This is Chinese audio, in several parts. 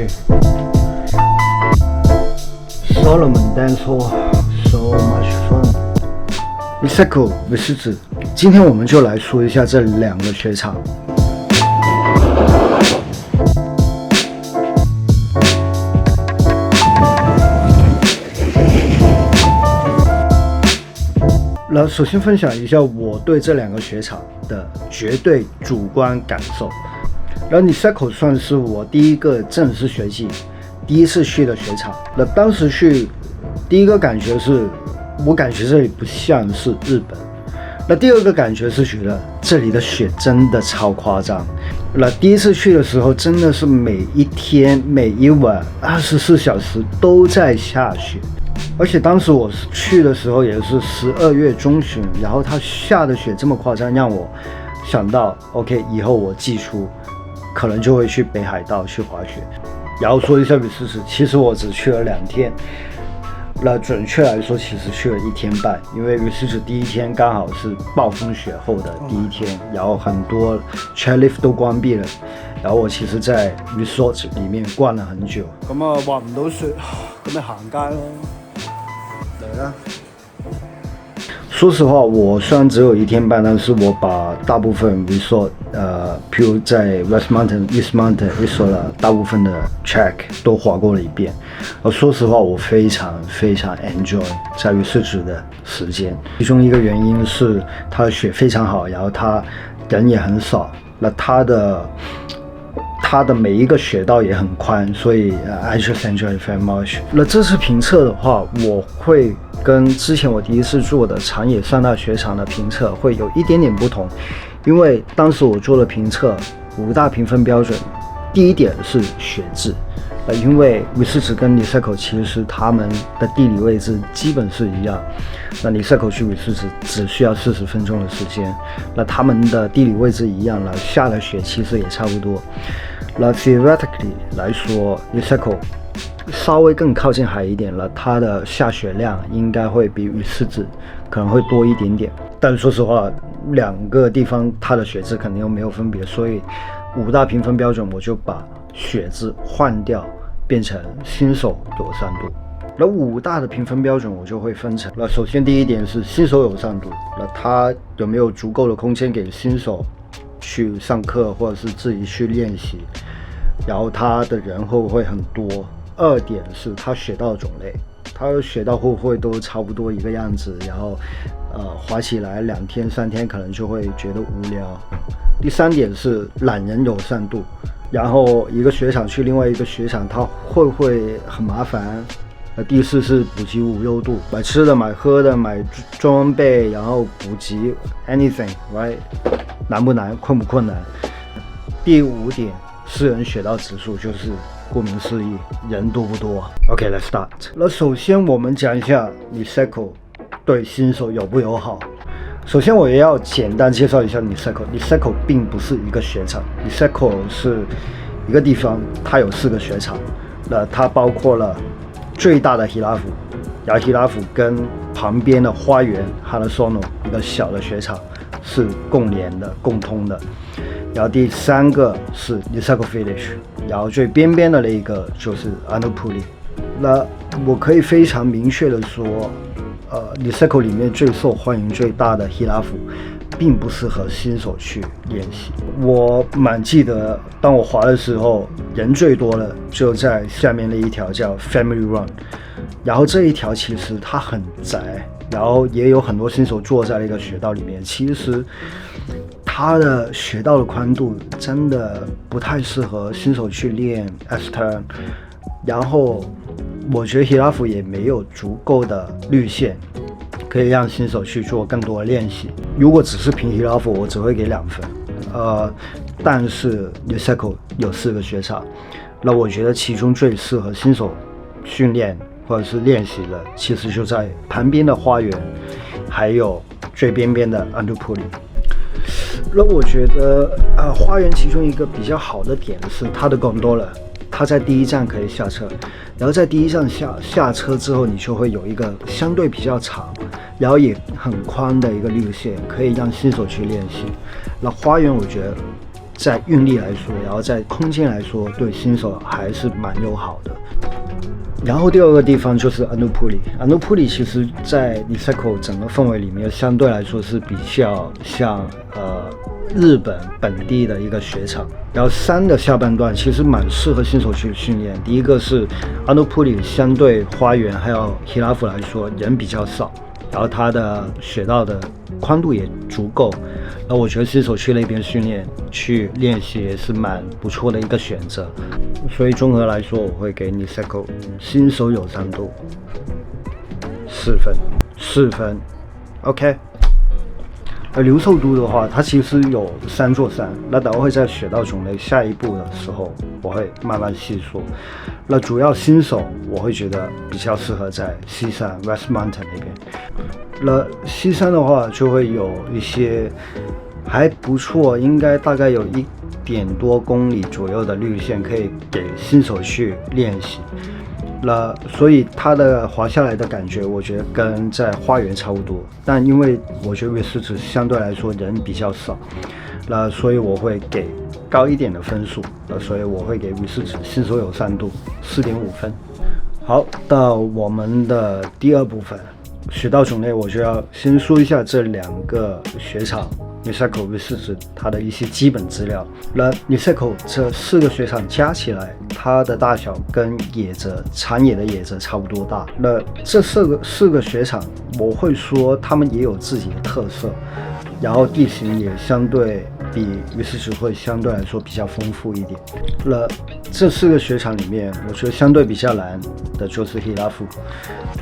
OK。Solomon Dance Hall so much fun。Recycle 维斯子，今天我们就来说一下这两个雪场。那首先分享一下我对这两个雪场的绝对主观感受。然后 Niseko 算是我第一个正式学季第一次去的雪场。那当时去第一个感觉是，我感觉这里不像是日本。那第二个感觉是觉得这里的雪真的超夸张。那第一次去的时候真的是每一天每一晚24小时都在下雪。而且当时我去的时候也是12月中旬，然后它下的雪这么夸张，让我想到 OK 以后我季初可能就会去北海道去滑雪。然后说一下比斯子，其实我只去了2天，那准确来说其实去了1天半，因为比斯子第一天刚好是暴风雪后的第一天，然后很多 chairlift 都关闭了，然后我其實在 resort 裡面逛了很久。咁啊滑唔到雪，咁咪行街咯。嚟啦！說實話，我雖然只有1天半，但是我把大部分 resort，譬如在 West Mountain、East Mountain、Resort 大部分的 track 都滑過了一遍。說實話，我非常非常 enjoy 在resort的時間。其中一個原因是它的雪非常好，然後它人也很少，那它的每一個雪道也很寬，所以 I just enjoy very much。那這次評測的話，我會跟之前我第一次做的長野三大雪場的評測會有一點點不同，因為當時我做的評測5大評分標準，第一點是雪質。因為威斯子跟 Niseko 其實他們的地理位置基本是一樣，那 Niseko 去威斯子只需要40分鐘的時間，那他們的地理位置一樣了，下的雪其實也差不多。那 theoretically 來說 Niseko 稍微更靠近海一點了，它的下雪量應該會比威斯子可能會多一點點，但是說實話兩個地方它的雪質肯定又沒有分別，所以5大評分標準我就把雪質換掉，變成新手友善度。那5大的評分標準我就會分成，那首先第一點是新手友善度，那它有沒有足夠的空間給新手去上課或者是自己去練習，然後它的人會不會很多。2點是它雪道的種類，它的雪道會不會都差不多一個樣子，然後滑起來2天3天可能就會覺得無聊。第3點是懶人友善度，然後一個雪場去另外一個雪場它會不會很麻煩。第4是補給無憂度，買吃的買喝的買裝備，然後補給 anything right， 難不難困不困難。第5點私人雪道指數，就是顧名思義人多不多。 OK let's start。 那首先我們講一下 Niseko 對新手友不友好。首先我也要簡單介紹一下 Niseko 並不是一個雪場， Niseko 是一個地方，它有4個雪場，那它包括了最大的 Hirafu， 然後 Hirafu 跟旁邊的花園 Hanasono 一個小的雪場是共連的共通的，然後第3個是 Niseko Village， 然後最邊邊的那一個就是 Anupuli。 那我可以非常明確的說Niseko 裡面最受歡迎最大的 Hirafu 並不適合新手去練習。我蠻記得當我滑的時候人最多的就在下面的一條叫 Family Run， 然後這一條其實它很窄，然後也有很多新手坐在那個雪道裡面，其實它的雪道的寬度真的不太適合新手去練 S-turn， 然後我覺得 Hirafu 也沒有足夠的綠線可以讓新手去做更多的練習。如果只是憑 Hirafu 我只會給2分，但是 Niseko 有4個雪場，那我覺得其中最適合新手訓練或者是練習的其實就在旁邊的花園還有最邊邊的 Anupuli。 那我覺得花園其中一個比較好的點是它的 gondola， 它在第一站可以下車，然後在第一站下車之後你就會有一個相對比較長然後也很寬的一個路線，可以讓新手去練習。那花園我覺得在运力来说，然后在空间来说，对新手还是蛮友好的。然后第二个地方就是 Anupuli 其实在 Niseko 整个氛围里面相对来说是比较像日本本地的一个雪场。然后山的下半段其实蛮适合新手去训练。第一个是 Anupuli 相对花园还有 Hirafu 来说人比较少，然后它的雪道的宽度也足够，然后我觉得新手去那边训练去练习也是蛮不错的一个选择。所以综合来说，我会给 Niseko 新手友善度4分 OK。流透度的话，它其实有3座山，那等会在雪道种类下一步的时候，我会慢慢细说。那主要新手我会觉得比较适合在西山 West Mountain 那边。那西山的话，就会有一些还不错，应该大概有1点多公里左右的绿线可以给新手去练习。那所以它的滑下来的感觉，我觉得跟在花园差不多，但因为我觉得V40相对来说人比较少，那所以我会给高一点的分数，所以我会给V40新手友善度4.5分。好，到我们的第二部分，雪道种类，我就要先说一下这2个雪场。Niseko V40它的一些基本资料。那 Niseko 这4个雪场加起来，它的大小跟长野的野泽差不多大。那这四个雪场，我会说他们也有自己的特色，然后地形也相对比V40会相对来说比较丰富一点。那这4个雪场里面，我觉得相对比较难的就是 Hirafu，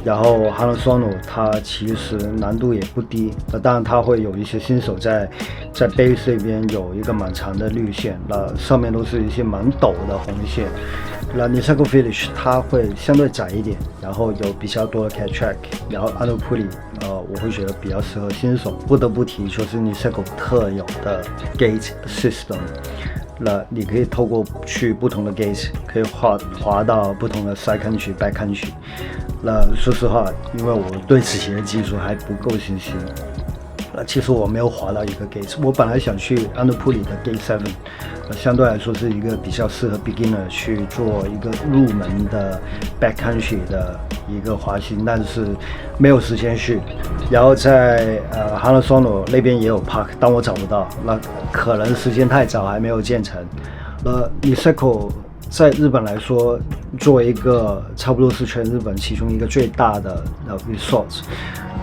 然后 Hanasono 它其实难度也不低，那当然它会有一些新手在 base 这边有一个蛮长的绿线，那上面都是一些蛮陡的红线。那 Niseko Village 它会相对窄一点，然后有比较多的 cat track， 然后 Anupuli 我会觉得比较适合新手。不得不提就是 Niseko 特有的 gate system， 那你可以透过去不同的 gate 可以滑到不同的 side country back country。那说实话，因为我对自己的技术还不够信心，其实我没有滑到一个 gate， 我本来想去 Anupuli 的 gate 7，相对来说是一个比较适合 beginner 去做一个入门的 back country 的一个滑行，但是没有时间去。然后在Hanasono 那边也有 park， 但我找不到，那可能时间太早还没有建成。Niseko 在日本来说，作为一个差不多是全日本其中一个最大的resort，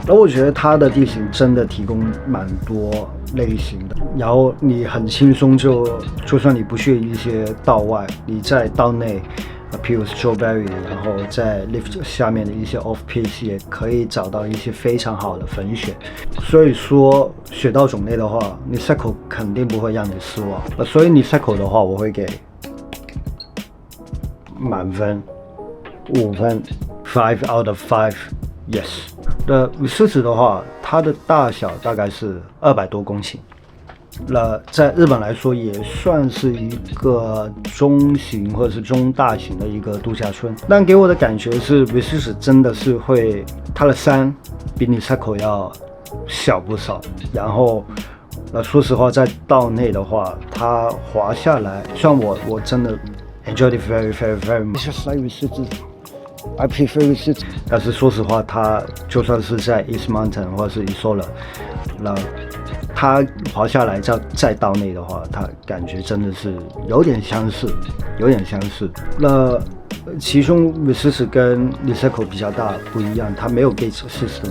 然后我觉得它的地形真的提供蛮多类型的，然后你很轻松就算你不去一些道外，你在道内，譬如 Strawberry， 然后在 lift 下面的一些 off piste 也可以找到一些非常好的粉雪。所以说雪道种类的话， Niseko 肯定不会让你失望。所以 Niseko 的话，我会给满分5分 ，5 out of 5 yes。那V40的话，它的大小大概是200多公顷，那在日本来说也算是一个中型或者是中大型的一个度假村。但给我的感觉是 V40真的是会，它的山比 Niseko 要小不少，然后说实话，在道内的话，它滑下来，虽然我真的 enjoyed it very very very much， just like V40。I prefer V40， 但是说实话，它就算是在 East Mountain 或者是 Isola， 那它滑下来再到内的话，它感觉真的是有点相似。那其中 V40 跟 Niseko 比较大不一样，它没有 gate system，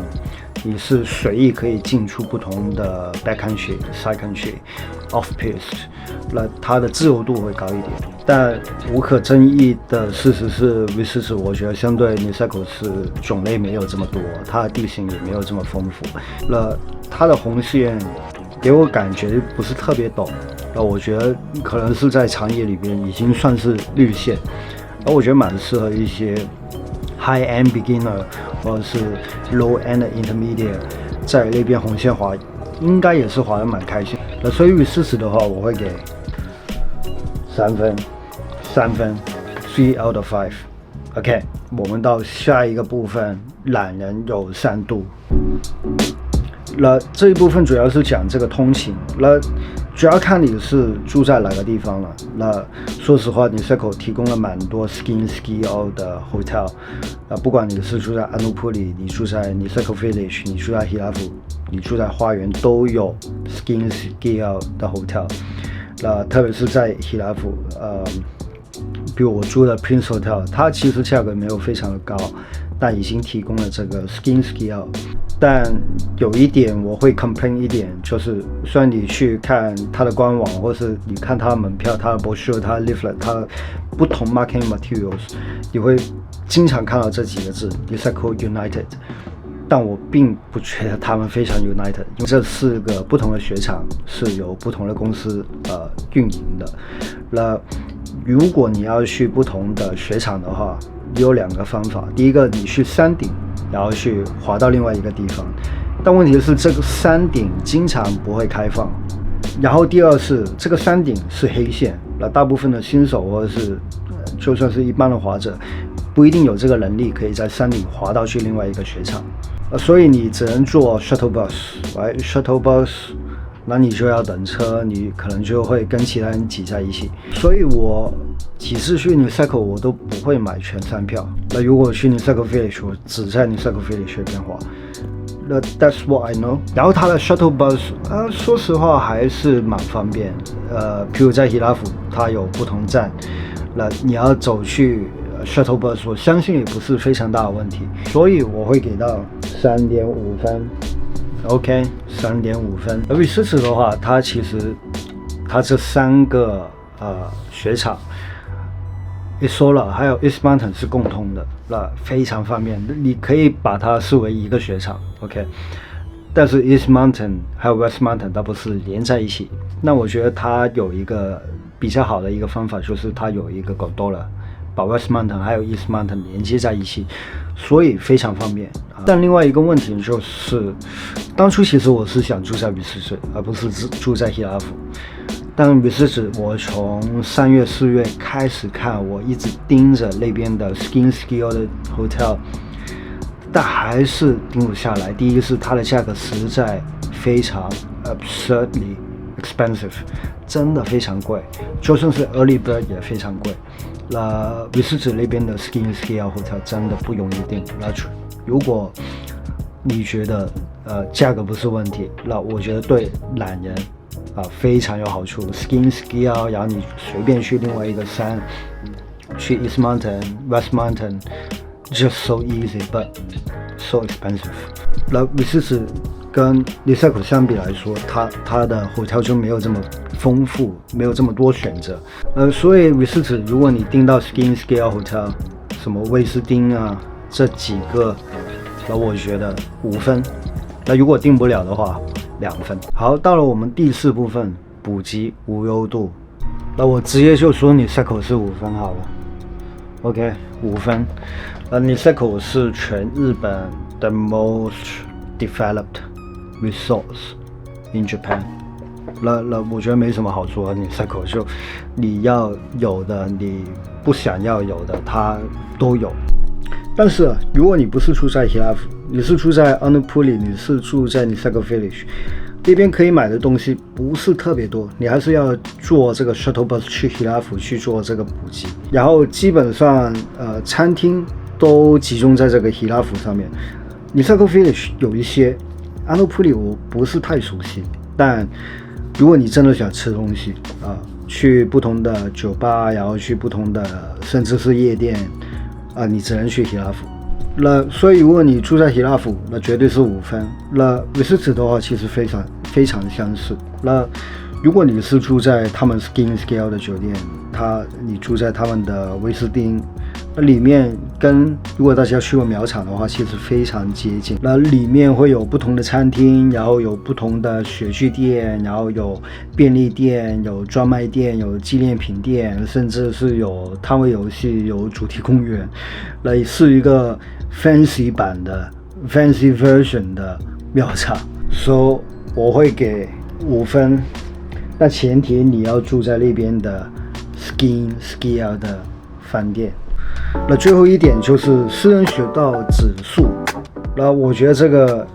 你是随意可以进出不同的 back country、side country、off piste， 那它的自由度会高一点。但无可争议的事实是 V40 我觉得相对 Niseko 是种类没有这么多，它的地形也没有这么丰富。那它的红线给我感觉不是特别陡，那我觉得可能是在长野里边已经算是绿线，而我觉得蛮适合一些 high end beginner 或者是 low end intermediate 在那边红线滑，应该也是滑得蛮开心。那所以V40的话，我会给3分，3 out of 5。OK， 我们到下一个部分，懒人友善度。那这一部分主要是讲这个通勤，那主要看你是住在哪个地方了。那说实话，Niseko 提供了蛮多 Skin Ski Out 的 hotel， 不管你是住在安努普里，你住在 Niseko Village， 你住在 Hilafu， 你住在花园，都有 Skin Ski Out 的 hotel。那特别是在 Hilafu， 比如我住的 Prince Hotel， 它其实价格没有非常的高，但已经提供了这个 Skin Ski Out。但有一点我会 complain 一点，就是虽然你去看它的官网，或是你看它的门票、它的 brochure、它的 leaflet、它的不同 marketing materials， 你会经常看到这几个字 Niseko United， 但我并不觉得他们非常 united， 因为这4个不同的雪场是由不同的公司运营的。那如果你要去不同的雪场的话，有2个方法。第一个，你去山顶，然后去滑到另外一个地方，但问题是这个山顶经常不会开放。然后第二是这个山顶是黑线，那大部分的新手或者是就算是一般的滑者，不一定有这个能力可以在山顶滑到去另外一个雪场，所以你只能坐 shuttle bus，shuttle bus， 那你就要等车，你可能就会跟其他人挤在一起。所以我几次去 Niseko 我都不会买全山票。那如果去 Niseko Village， 我只在 Niseko Village 这边滑。那 That's what I know。然后它的 shuttle bus， 说实话还是蛮方便。譬如在 Hilafu， 它有不同站，那你要走去shuttle bus， 我相信也不是非常大的问题。所以我会给到3.5分。OK， 3.5分。而Research的话，它其实它这3个雪场 Isola 还有 East Mountain 是共通的，那非常方便，你可以把它视为一个雪场 OK。 但是 East Mountain 还有 West Mountain 它不是连在一起，那我觉得它有一个比较好的一个方法，就是它有一个 gondola 把 West Mountain 还有 East Mountain 连接在一起，所以非常方便。但另外一个问题就是，当初其实我是想住在Research，而不是住在Hilafu。但Research我从3月4月开始看，我一直盯着那边的 Skin Ski Out 的 hotel， 但还是盯不下来。第一个是它的价格实在非常 absurdly expensive， 真的非常贵，就算是 Early Bird 也非常贵。那Research那边的 Skin Ski Out hotel 真的不容易订。那如果你觉得价格不是问题，那我觉得对懒人非常有好处。Skin Ski Out， 然后你随便去另外一个山，去 East Mountain、West Mountain，just so easy but so expensive。那Research跟 Niseko 相比来说，它的 hotel 就没有这么丰富，没有这么多选择。所以 Research 如果你订到 Skin Ski Out hotel， 什么威斯汀这几个，那我觉得5分。那如果订不了的话，2分。好，到了我们第4部分，补给无忧度。那我直接就说Niseko是5分好了。OK， 5分。Niseko 是全日本的 most developed resorts in Japan。那我觉得没什么好说的，Niseko就你要有的，你不想要有的，它都有。但是如果你不是住在 Hilafu， 你是住在 Annupuli， 你是住在 Niseko Village， 那边可以买的东西不是特别多，你还是要坐这个 shuttle bus 去 Hilafu 去做这个补给。然后基本上餐厅都集中在这个 Hilafu 上面。Niseko Village 有一些 Annupuli 我不是太熟悉，但如果你真的想吃东西去不同的酒吧，然后去不同的甚至是夜店你只能去 Hilafu。 那所以如果你住在 Hilafu， 那绝对是5分。那 Research 的话其实非常相似。那如果你是住在他们 Skin Ski Out 的酒店，你住在他们的威斯汀，那里面跟如果大家去过苗场的话，其实非常接近。那里面会有不同的餐厅，然后有不同的雪具店，然后有便利店，有专卖店，有纪念品店，甚至是有摊位游戏，有主题公园。那是一个 fancy 版的 fancy version 的苗场，所以我会给5分。但前提你要住在那边的 Skin Ski Out 的饭店。那最后一点就是私人雪道指数。那我觉得这个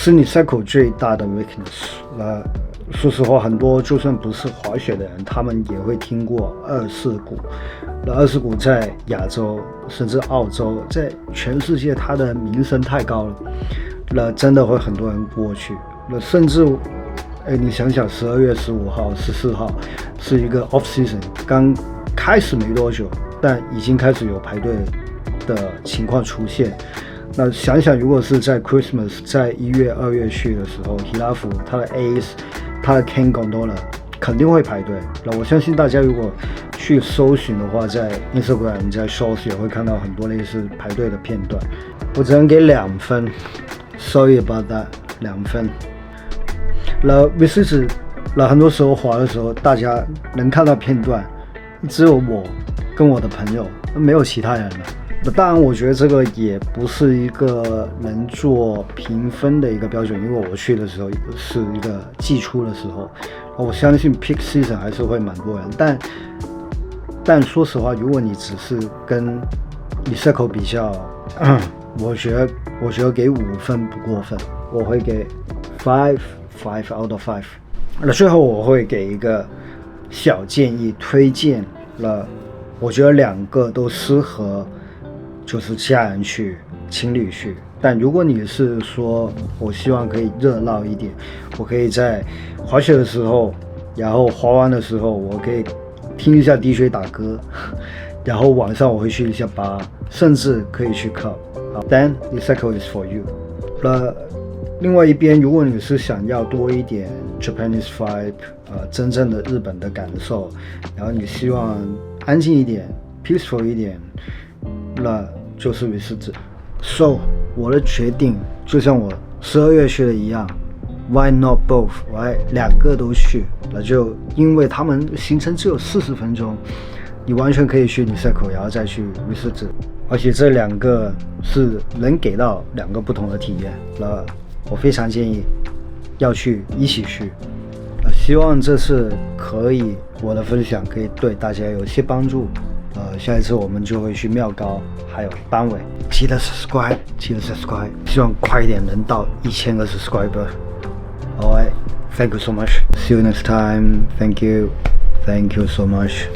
是你 cycle 最大的 weakness。说实话，很多就算不是滑雪的人，他们也会听过24股。24股在亚洲甚至澳洲，在全世界它的名声太高了，真的会很多人过去。甚至你想想12月15号、14号是一个 off season， 刚开始没多久，但已经开始有排队的情况出现。那想想，如果是在 Christmas， 在1月、2月去的时候，希拉夫他的 Ace， 他的 Ken Gondola 肯定会排队。那我相信大家如果去搜寻的话，在 Instagram、在 Shorts 也会看到很多类似排队的片段。我只能给2分 ，Sorry about that， 2分。Whistler 很多时候滑的时候，大家能看到片段，只有我跟我的朋友，没有其他人了。当然，我觉得这个也不是一个能做评分的一个标准，因为我去的时候是一个季初的时候，我相信 peak season 还是会蛮多人。但说实话，如果你只是跟Niseko 比较，我觉得给5分不过分，我会给5 out of 5。那最后我会给一个小建议，推荐了，我觉得2个都适合。就是家人去、情侣去，但如果你是说我希望可以热闹一点，我可以在滑雪的时候，然后滑完的时候，我可以听一下 DJ 打歌，然后晚上我会去一下吧，甚至可以去 club。Then Niseko is for you。另外一边，如果你是想要多一点 Japanese vibe， 真正的日本的感受，然后你希望安静一点、peaceful 一点，那就是 Whistler。So 我的决定就像我12月去的一样 ，Why not both？ 2个都去，那就因为他们行程只有40分钟，你完全可以去 Niseko， 然后再去 Whistler， 而且这2个是能给到2个不同的体验。那我非常建议要去一起去。希望这次我的分享可以对大家有些帮助。下一次我们就会去妙高，还有班尾，记得 subscribe， 希望快一点能到1000个 subscriber。Alright, thank you so much. See you next time. Thank you so much.